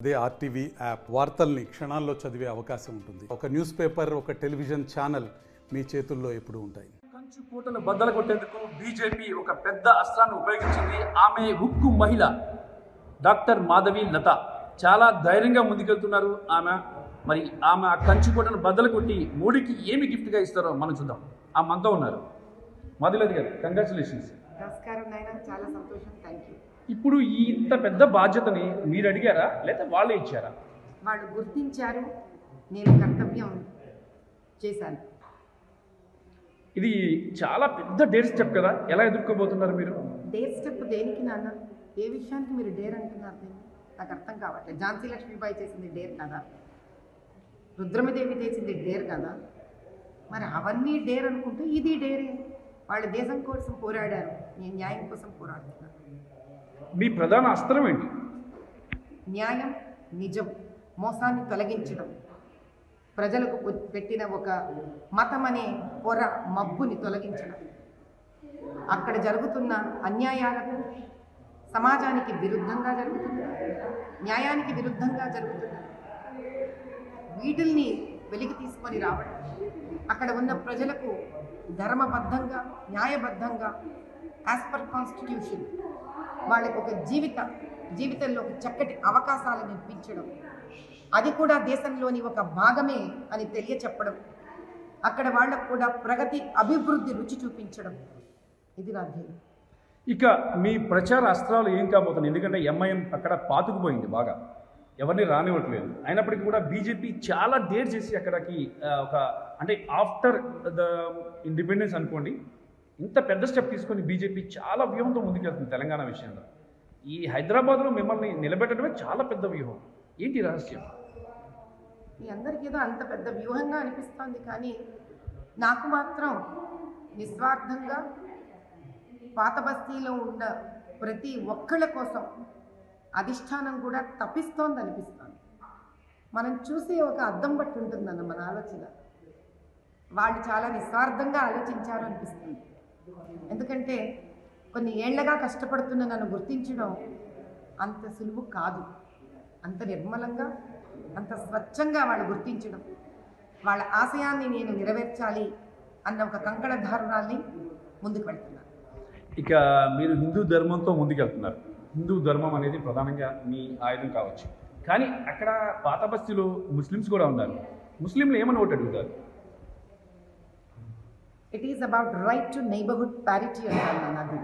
అదే RTV app వార్తల్ని క్షణాల్లో చదివే అవకాశం ఉంటుంది. ఒక న్యూస్ పేపర్, ఒక టెలివిజన్ ఛానల్ మీ చేతుల్లో ఎప్పుడూ ఉంటాయి. కంచు కోటను బద్దలు కొట్టేందుకు బీజేపీ ఒక పెద్ద అస్త్రాన్ని ఉపయోగించింది. ఆమె ఉక్కు మహిళ డాక్టర్ మాధవి లత చాలా ధైర్యంగా ముందుకెళ్తున్నారు. ఆమె ఆ కంచు కోటను బద్దలు కొట్టి మోడీకి ఏమి గిఫ్ట్గా ఇస్తారో మనం చూద్దాం. ఆ మనతో ఉన్నారు మాధవి గారు. కంగ్రాచులేషన్స్. నమస్కారం నాయన, చాలా సంతోషం. Thank you. ఇప్పుడు ఈ ఇంత పెద్ద బాధ్యతని మీరు అడిగారా లేదా వాళ్ళే ఇచ్చారా? వాళ్ళు గుర్తించారు, నేను కర్తవ్యం చేశాను. ఇది చాలా పెద్ద డేర్ స్టెప్ కదా, ఎలా ఎదుర్కోబోతున్నారు మీరు? డేర్ స్టెప్ దేనికి నాన్న? ఏ విషయానికి మీరు డేర్ అంటున్నారు? నేను నాకు అర్థం కావట్లేదు. ఝాన్సీ లక్ష్మీబాయి చేసింది డేర్ కదా, రుద్రమదేవి చేసింది డేర్ కదా, మరి అవన్నీ డేర్ అనుకుంటే ఇది డేరే. వాళ్ళు దేశం కోసం పోరాడారు, నేను న్యాయం కోసం పోరాడుతున్నాను. మీ ప్రధాన అస్త్రం ఏంటి? న్యాయం, నిజం, మోసాన్ని తొలగించడం, ప్రజలకు పెట్టిన ఒక మతం అనే పొర మబ్బుని తొలగించడం, అక్కడ జరుగుతున్న అన్యాయాలకు, సమాజానికి విరుద్ధంగా జరుగుతున్న, న్యాయానికి విరుద్ధంగా జరుగుతున్న వీటిల్ని వెలికి తీసుకొని రావడం, అక్కడ ఉన్న ప్రజలకు ధర్మబద్ధంగా, న్యాయబద్ధంగా, యాజ్ పర్ కాన్స్టిట్యూషన్ వాళ్ళకి ఒక జీవితంలో ఒక చక్కటి అవకాశాలను ఇప్పించడం, అది కూడా దేశంలోని ఒక భాగమే అని తెలియచెప్పడం, అక్కడ వాళ్ళకు కూడా ప్రగతి, అభివృద్ధి రుచి చూపించడం, ఇది నా ధ్యేయం. ఇక మీ ప్రచార అస్త్రాలు ఏం కాబోతున్నాయి? ఎందుకంటే ఎంఐఎం అక్కడ పాతుకుపోయింది బాగా, ఎవరిని రానివ్వట్లేదు. అయినప్పటికీ కూడా బీజేపీ చాలా డేర్ చేసి అక్కడికి అంటే ఆఫ్టర్ ద ఇండిపెండెన్స్ అనుకోండి, ఇంత పెద్ద స్టెప్ తీసుకొని బీజేపీ చాలా వ్యూహంతో ముందుకెళ్తుంది తెలంగాణ విషయంలో. ఈ హైదరాబాద్లో మిమ్మల్ని నిలబెట్టడమే చాలా పెద్ద వ్యూహం. ఏంటి రహస్యం? మీ అందరికీ ఏదో అంత పెద్ద వ్యూహంగా అనిపిస్తోంది, కానీ నాకు మాత్రం నిస్వార్థంగా పాత బస్తీలో ఉన్న ప్రతి ఒక్కళ్ళ కోసం అధిష్టానం కూడా తప్పిస్తోంది అనిపిస్తోంది. మనం చూసే ఒక అద్దం బట్టి ఉంటుందన్న మన ఆలోచన. వాళ్ళు చాలా నిస్వార్థంగా ఆలోచించారు అనిపిస్తుంది. ఎందుకంటే కొన్ని ఏళ్లగా కష్టపడుతున్న నన్ను గుర్తించడం అంత సులువు కాదు. అంత నిర్మలంగా, అంత స్వచ్ఛంగా వాళ్ళు గుర్తించడం, వాళ్ళ ఆశయాన్ని నేను నెరవేర్చాలి అన్న ఒక కంకణధారురాల్ని ముందుకు వెళ్తున్నారు. ఇక మీరు హిందూ ధర్మంతో ముందుకెళ్తున్నారు. హిందూ ధర్మం అనేది ప్రధానంగా మీ ఆయుధం కావచ్చు, కానీ అక్కడ పాత బస్తీలో ముస్లిమ్స్ కూడా ఉన్నారు. ముస్లింలు ఏమని ఓటు అడుగుతారు? It is about right to neighborhood parity anadi.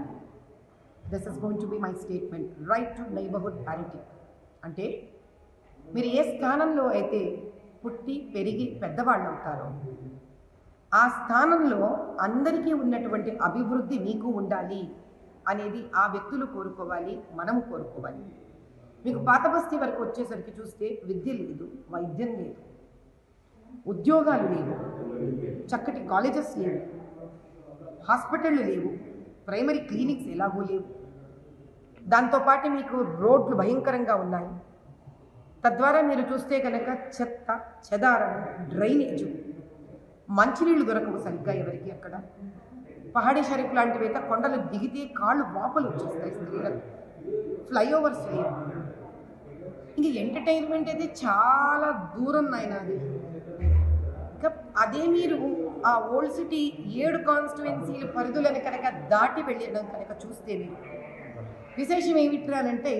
This is going to be my statement. Right to neighborhood parity. అంటే మీరు ఏ స్థానంలో అయితే పుట్టి పెరిగి పెద్దవాళ్ళు అవుతారో ఆ స్థానంలో అందరికీ ఉన్నటువంటి అభివృద్ధి మీకు ఉండాలి అనేది ఆ వ్యక్తులు కోరుకోవాలి, మనము కోరుకోవాలి. మీకు పాత బస్తీ వరకు వచ్చేసరికి చూస్తే విద్య లేదు, వైద్యం లేదు, ఉద్యోగాలు లేవు, చక్కటి కాలేజెస్ లేవు, హాస్పిటళ్ళు లేవు, ప్రైమరీ క్లినిక్స్ ఎలాగూ లేవు. దాంతోపాటు మీకు రోడ్లు భయంకరంగా ఉన్నాయి. తద్వారా మీరు చూస్తే కనుక చెత్త, చెదారం, డ్రైనేజ్, మంచినీళ్ళు దొరకవు సరిగ్గా ఎవరికి. అక్కడ పహాడీ షరీఫ్ లాంటివి అయితే కొండలు దిగితే కాళ్ళు వాపలు వచ్చేస్తాయి స్త్రీలకు. ఫ్లైఓవర్స్ లేవు. ఇంక ఎంటర్టైన్మెంట్ అయితే చాలా దూరం నాయన అది. ఇంకా అదే మీరు ఆ ఓల్డ్ సిటీ 7 కాన్స్టిట్యుయెన్సీల పరిధులను కనుక దాటి వెళ్ళడం కనుక చూస్తే మీరు విశేషం ఏమిట్రానంటే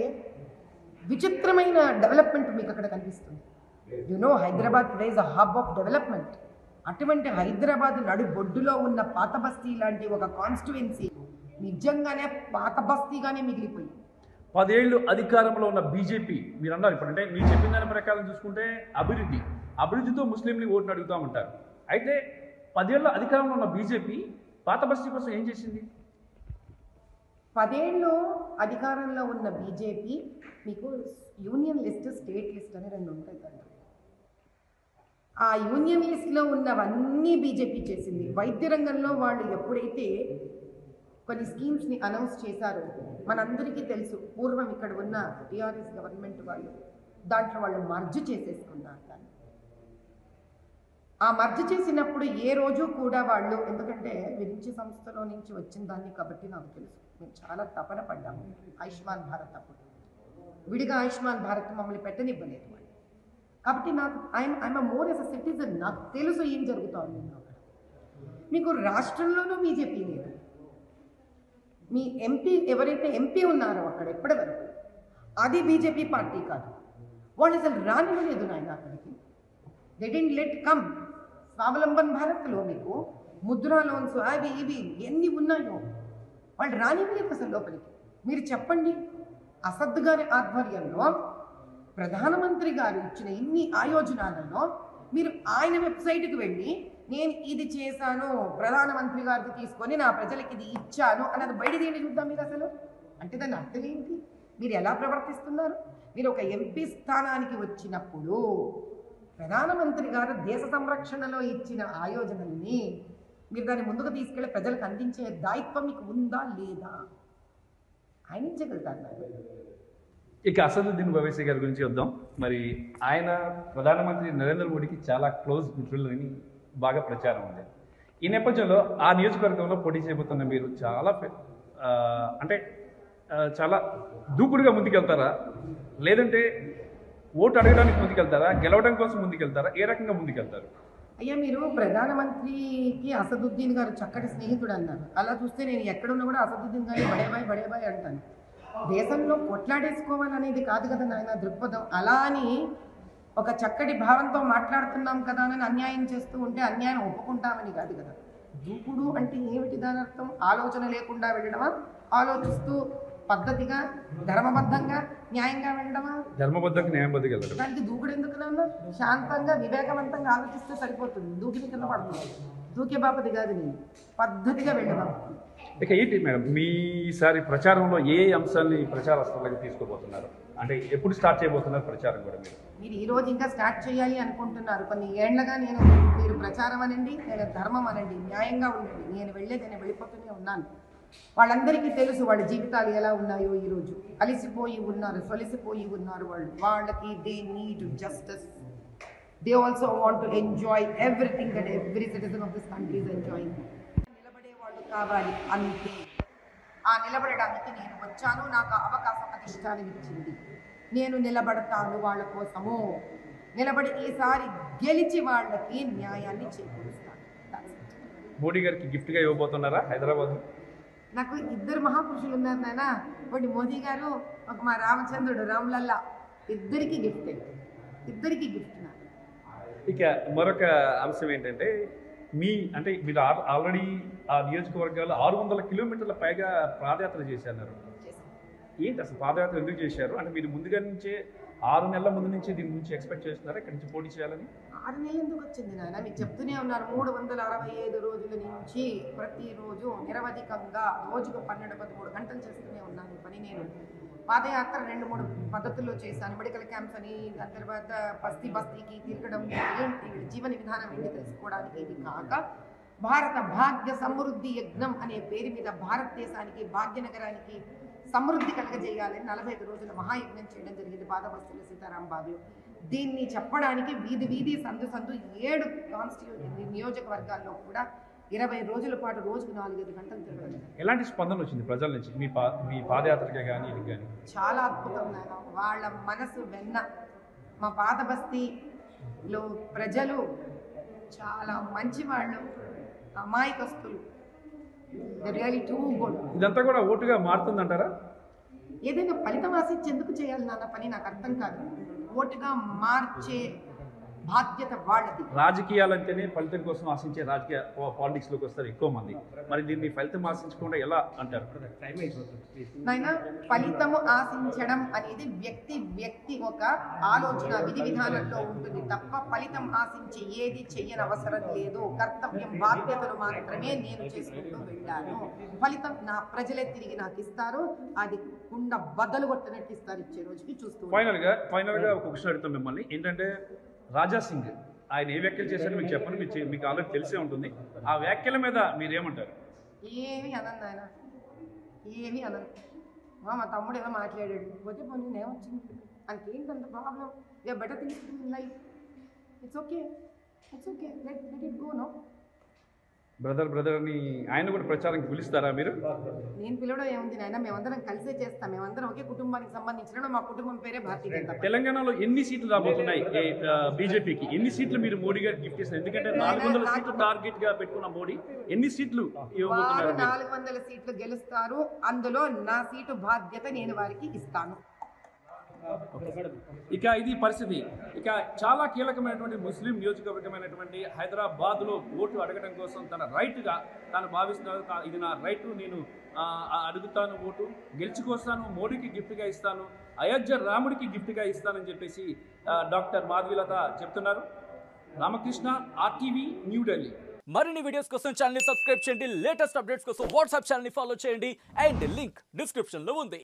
విచిత్రమైన డెవలప్మెంట్ మీకు అక్కడ కనిపిస్తుంది. Hyderabad today is a hub of development. అటువంటి హైదరాబాద్ నడుబొడ్డులో ఉన్న పాత బస్తీ లాంటి ఒక కాన్స్టిట్యుయెన్సీ నిజంగానే పాత బస్తీగానే మిగిలిపోయింది. 10 ఏళ్ళు అధికారంలో ఉన్న బీజేపీ, మీరు అన్నారు ఇప్పుడు, అంటే మీరు చెప్పిన దాని ప్రకారం చూసుకుంటే అభివృద్ధితో ముస్లింలు ఓటును అడుగుతామంటారు. అయితే 10 ఏళ్ళ అధికారంలో ఉన్న బీజేపీ పాత బస్తీ కోసం ఏం చేసింది? 10 ఏళ్ళు అధికారంలో ఉన్న బీజేపీ మీకు యూనియన్ లిస్ట్, స్టేట్ లిస్ట్ అని 2 ఉంటాయి కదా. ఆ యూనియన్ లిస్ట్లో ఉన్నవన్నీ బీజేపీ చేసింది. వైద్య రంగంలో వాళ్ళు ఎప్పుడైతే కొన్ని స్కీమ్స్ని అనౌన్స్ చేశారో మనందరికీ తెలుసు. పూర్వం ఇక్కడ ఉన్న టీఆర్ఎస్ గవర్నమెంట్ వాళ్ళు దాంట్లో వాళ్ళు మర్జ్ చేసేసుకున్నారు దాన్ని. ఆ మర్జ్ చేసినప్పుడు ఏ రోజు కూడా వాళ్ళు, ఎందుకంటే విరించి సంస్థలో నుంచి వచ్చిన దాన్ని కాబట్టి నాకు తెలుసు, మేము చాలా తపన పడ్డాము. ఆయుష్మాన్ భారత్ అప్పుడు విడిగా ఆయుష్మాన్ భారత్ మమ్మల్ని పెట్టనివ్వలేదు వాళ్ళు. కాబట్టి నాకు I'm more yes a citizen, నాకు తెలుసు ఏం జరుగుతూ ఉంది అక్కడ. మీకు రాష్ట్రంలోనూ బీజేపీ లేదు. మీ ఎంపీ ఎవరైతే ఎంపీ ఉన్నారో అక్కడ ఎప్పటి వరకు అది బీజేపీ పార్టీ కాదు. వాళ్ళు అసలు రానివ్వలేదు నాయన అక్కడికి. They didn't let come. Swavlamban భారత్లో మీకు ముద్రా లోన్స్ అవి ఇవి ఎన్ని ఉన్నాయో వాళ్ళు రానివ్వలేదు అసలు లోపలికి. మీరు చెప్పండి, అసద్ గారి ఆధ్వర్యంలో ప్రధానమంత్రి గారు ఇచ్చిన ఇన్ని ఆయోజనాలలో మీరు ఆయన వెబ్సైట్కి వెళ్ళి నేను ఇది చేశాను, ప్రధానమంత్రి గారికి తీసుకొని నా ప్రజలకి ఇది ఇచ్చాను అన్నది బయట తీయండి చూద్దాం మీరు అసలు. అంటే దాని అర్థం ఏంటి? మీరు ఎలా ప్రవర్తిస్తున్నారు? మీరు ఒక ఎంపీ స్థానానికి వచ్చినప్పుడు ప్రధానమంత్రి గారు దేశ సంరక్షణలో ఇచ్చిన ఆయోజనల్ని మీరు దాన్ని ముందుకు తీసుకెళ్ళి ప్రజలకు అందించే దాయిత్వం మీకు ఉందా లేదా? ఆయన ఇచ్చగలుగుతారు. ఇక అసదుద్దీన్ ఓవైసీ గారి గురించి వద్దాం. మరి ఆయన ప్రధానమంత్రి నరేంద్ర మోడీకి చాలా క్లోజ్ మిత్రులని బాగా ప్రచారం ఉంది. ఈ నేపథ్యంలో ఆ నియోజకవర్గంలో పోటీ చేయబోతున్న మీరు చాలా దూకుడుగా ముందుకెళ్తారా, లేదంటే ఓటు అడగడానికి ముందుకెళ్తారా, గెలవడం కోసం ముందుకెళ్తారా, ఏ రకంగా ముందుకెళ్తారు? అయ్యా, మీరు ప్రధానమంత్రికి అసదుద్దీన్ గారు చక్కటి స్నేహితుడు అన్నారు. అలా చూస్తే నేను ఎక్కడున్నా కూడా అసదుద్దీన్ గారిని బడేబాయ్ అంటాను. దేశంలో కొట్లాడేసుకోవాలనేది కాదు కదా నాయన దృక్పథం. అలా అని ఒక చక్కటి భావంతో మాట్లాడుతున్నాం కదా అని అన్యాయం చేస్తూ ఉంటే అన్యాయం ఒప్పుకుంటామని కాదు కదా. దూకుడు అంటే ఏమిటి? దాని అర్థం ఆలోచన లేకుండా వెళ్ళడమా, ఆలోచిస్తూ పద్ధతిగా ధర్మబద్ధంగా న్యాయంగా వెళ్ళడమా? ధర్మబద్ధంగా న్యాయబద్ధంగా వెళ్ళడం. దానికి దూకుడు ఎందుకు నాన్న? శాంతంగా వివేకవంతంగా ఆలోచిస్తే సరిపోతుంది. దూకిన కింద పడుతుంది. దూకే బాపతి కాదు, నేను పద్ధతిగా వెళ్ళడం. ఇక ఏంటి మేడం, మీసారి ప్రచారంలో ఏ అంశాన్ని ప్రచారస్తులకు తీసుకోబోతున్నారు? అంటే ఎప్పుడు స్టార్ట్ చేయబోతున్నారు ప్రచారం కూడా? మీరు ఈ రోజు ఇంకా స్టార్ట్ చేయాలి అనుకుంటున్నారు. కొన్ని ఏళ్లగా మీరు ప్రచారం అనండి, నేను ధర్మం అనండి, న్యాయంగా ఉండండి, నేను వెళ్ళిపోతూనే ఉన్నాను. వాళ్ళందరికీ తెలుసు వాళ్ళ జీవితాలు ఎలా ఉన్నాయో. ఈరోజు అలిసిపోయి ఉన్నారు, సొలిసిపోయి ఉన్నారు వాళ్ళకి they need justice. They also want to enjoy everything that every citizen of this country is enjoying. నిలబడే వాళ్ళు కావాలి అంతే. ఆ నిలబడడానికి నేను వచ్చాను. నాకు అవకాశం అధిష్టానం ఇచ్చింది. నేను నిలబడతాను వాళ్ళ కోసము. నిలబడి ఈసారి గెలిచి వాళ్ళకి న్యాయాన్ని చేకూరుస్తాను. మోడీ గారికి గిఫ్ట్గా ఇవ్వబోతున్నారా హైదరాబాద్? నాకు ఇద్దరు మహాపురుషులు ఉన్నారు నాయన. ఒకటి మోదీ గారు, ఒక మా రామచంద్రుడు రామ్లల్లా. ఇద్దరికి గిఫ్ట్ నాకు. ఇక మరొక అంశం ఏంటంటే మీరు ఆల్రెడీ ఆ నియోజకవర్గాలు 600 కిలోమీటర్ల పైగా పాదయాత్ర చేశారు. ఏంటి అసలు పాదయాత్ర ఎందుకు చేశారు? అంటే మీరు ముందుగా నుంచే 6 నెలల ముందు నుంచి దీని గురించి ఎక్స్పెక్ట్ చేస్తున్నారా ఇక్కడి నుంచి పోటీ చేయాలని? 6 నెలలు ఎందుకు వచ్చింది నాయన? మీకు చెప్తూనే ఉన్నారు. 365 రోజుల నుంచి ప్రతిరోజు నిరవధికంగా రోజుకు 12-13 గంటలు చేస్తూనే ఉన్నాను పని. నేను పాదయాత్ర 2-3 పద్ధతుల్లో చేశాను. మెడికల్ క్యాంప్స్ అని, దాని తర్వాత బస్తీకి తిరగడం, ఏంటి జీవన విధానం ఏంటి తెలుసుకోవడానికి. ఇది కాక భారత భాగ్య సమృద్ధి యజ్ఞం అనే పేరు మీద భారతదేశానికి, భాగ్యనగరానికి సమృద్ధి కలగజేయాలని 45 రోజుల మహాయజ్ఞం చేయడం జరిగింది పాదబస్తీలో సీతారాంబాబులో. దీన్ని చెప్పడానికి వీధి సందు 7 నియోజకవర్గాల్లో కూడా 20 రోజుల పాటు రోజుకు 4-5 గంటలు తిరగడం. ఎలాంటి స్పందన వచ్చింది ప్రజల నుంచి మీ పాదయాత్రకే కానీ ఇది కానీ? చాలా అద్భుతం నాయన. వాళ్ళ మనసు వెన్న. మా పాదబస్తీలో ప్రజలు చాలా మంచి వాళ్ళు, అమాయకస్తులు. Really too good. ఇదంతా కూడా ఓటుగా మారుతుందంటారా? ఏదైనా ఫలితం ఆశించి ఎందుకు చేయాలి నాన్న పని? నాకు అర్థం కాదు. ఓటుగా మార్చే బాధ్యత వాళ్ళది. రాజకీయాలంటేనే ఫలితం కోసం ఆశించే రాజకీయ పాలిటిక్స్లోకి వస్తారు ఎక్కువ మంది. మరి దీన్ని ఫలితం ఆశించకుండా ఎలా అంటారు? నాయన, ఫలితము ఆశించడం అనేది వ్యక్తి ఒక ఆలోచన విధి విధానంలో ఉంటుంది తప్ప ఫలితం ఆశించి ఏది చెయ్యని అవసరం లేదు. కర్తవ్యం, బాధ్యతలు మాత్రమే నేను చేసుకుంటూ వెళ్ళాను. ఫలితం నా ప్రజలే తిరిగి నాకు ఇస్తారు. అది కుండ బద్దలు కొట్టినట్టు ఇస్తారు ఇచ్చే రోజుకి చూస్తూ. ఫైనల్గా ఒక క్వశ్చన్ అడుగుతాం మిమ్మల్ని. ఏంటంటే రాజా సింగ్ ఆయన ఏ వ్యాఖ్యలు చేశారో మీకు చెప్పండి. మీకు ఆల్రెడీ తెలిసే ఉంటుంది. ఆ వ్యాఖ్యల మీద మీరేమంటారు? ఏమీ అనను ఆయన, ఏమీ అనను. మా తమ్ముడు ఏమో మాట్లాడాడు, పోతే పోనీ నేనేమొచ్చింది, ఆయనకేంటంత problem? Better things in life. It's okay, let it go. No brother అని ఆయన కూడా ప్రచారానికి పిలుస్తారా మీరు? నేను పిలవడం ఏముంది నాయన, మేమందరం కలిసే చేస్తాం. మేమందరం ఒకే కుటుంబానికి సంబంధించిన, మా కుటుంబం పేరే భారతీయ జనతా పార్టీ. తెలంగాణలో ఎన్ని సీట్లు రాబోతున్నాయి బీజేపీకి? ఎన్ని సీట్లు మీరు మోడీ గారికి గిఫ్ట్ చేస్తారు? ఎందుకంటే 400 సీట్లు టార్గెట్ గా పెట్టుకున్న మోడీ ఎన్ని సీట్లు ఇవ్వబోతున్నారు? 400 సీట్లు గెలుస్తారు. అందులో నా సీటు బాధ్యత నేను వారికి ఇస్తాను. ఇక ఇది పరిస్థితి. ఇక చాలా కీలకమైనటువంటి ముస్లిం నియోజకవర్గమైనటువంటి హైదరాబాద్లో ఓటు అడగడం కోసం తన రైట్గా తాను భావిస్తున్నారు. ఇది నా రైట్, నేను అడుగుతాను, ఓటు గెలుచుకొస్తాను, మోడీకి గిఫ్ట్గా ఇస్తాను, అయోధ్య రాముడికి గిఫ్ట్గా ఇస్తానని చెప్పేసి డాక్టర్ మాధవీలత చెప్తున్నారు. రామకృష్ణ, RTV, న్యూఢిల్లీ. మరిన్ని వీడియోస్ కోసం ఛానల్ ని సబ్స్క్రైబ్ చేయండి. లేటెస్ట్ అప్డేట్స్ కోసం వాట్సాప్ ఛానల్ ని ఫాలో చేయండి. అండ్ లింక్ డిస్క్రిప్షన్ లో ఉంది.